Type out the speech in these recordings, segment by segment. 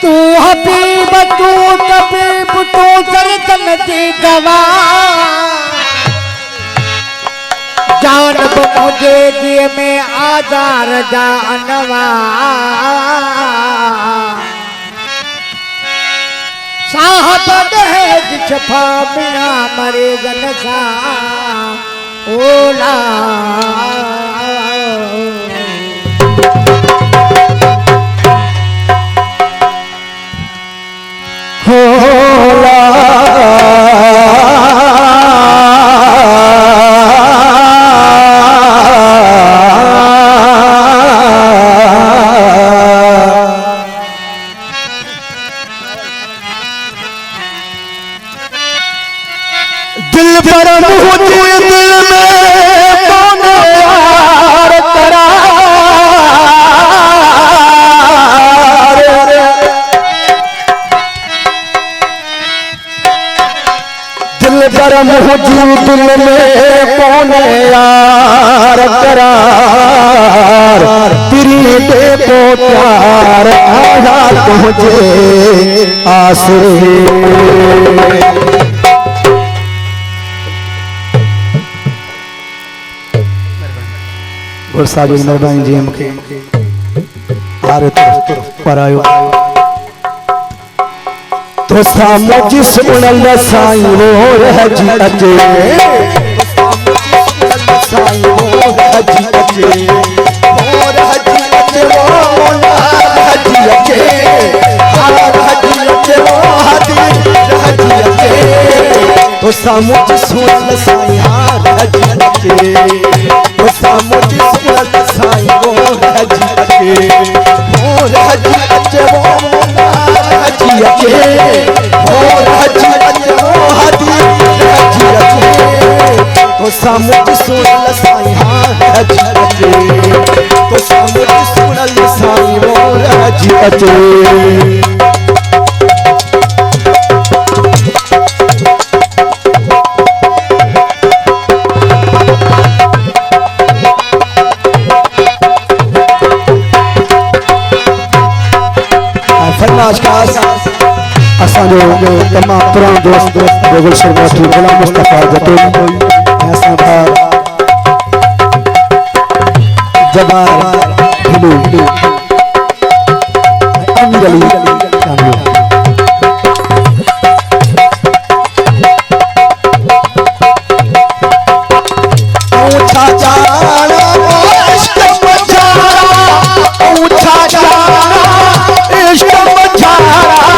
तू हबीब तू तबीब तू दर्दन दी दवा जान मुझे दिए में आधार जानवा साहब दहेज छपा मिया मरीजन सा ओला होला दिल पर मुझे दिल में कौन यार करार दिल पर मुझे दिल में कौन यार करार तेरी देखो प्यार आया तुझे आसरे साजो मेहरबानी जी मूंखे आरे पर आयो तो सामो जिस उनल साईं वो रहजी अचे साईं वो रहजी अचे वो रहजी अचे वो रहजी अचे रहजी अचे वो रहजी अचे तो सामो जिस उनल साईं रहजी अचे तो सामो जिस उनल साईं वो रहजी अचे वो रहजी अचे वो रहजी अचे वो रहजी अचे वो रहजी अचे तो सामो जिस उनल साईं रहजी अचे तो सामो जिस उनल साईं वो रहजी अचे असांजो तमाम पुरानो दोस्त गोगल शर्माठी गुलाम मुस्तफा जटोली ऐसा भाई जबार हिलू अमीर अली कामियो ऊंचा जाना इश्क मचारा ऊंचा जाना इश्क मचारा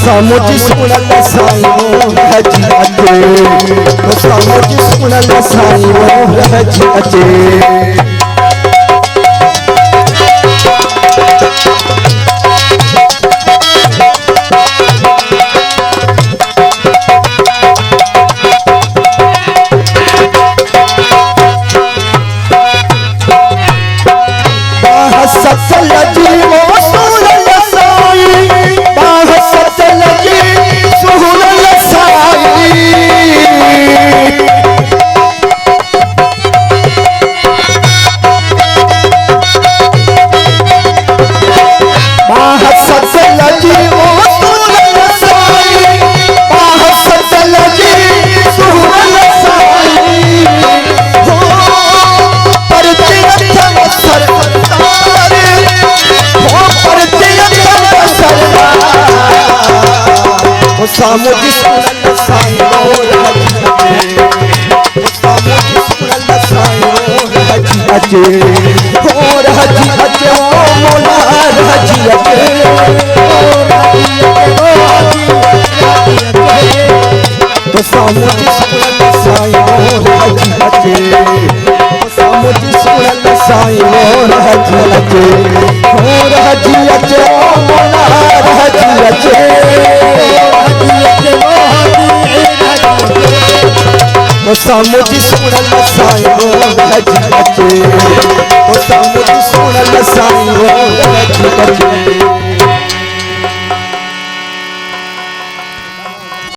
सामुजी सुनल साईं रहजी अचे तो सामुजी सुनल साईं रहजी अचे सामुजी सुनल साईं सामुजी सुनल साईं रहजी अचे हो रहजी अचे ओ मौला रहजी अचे तो सामुजी सुनल साईं रहजी अचे सामुजी सुनल साईं रहजी अचे हो रहजी अचे ओ मौला रहजी अचे सामुजी सुनल साईं रहजी अचे सामुजी सुनल साईं रहजी अचे।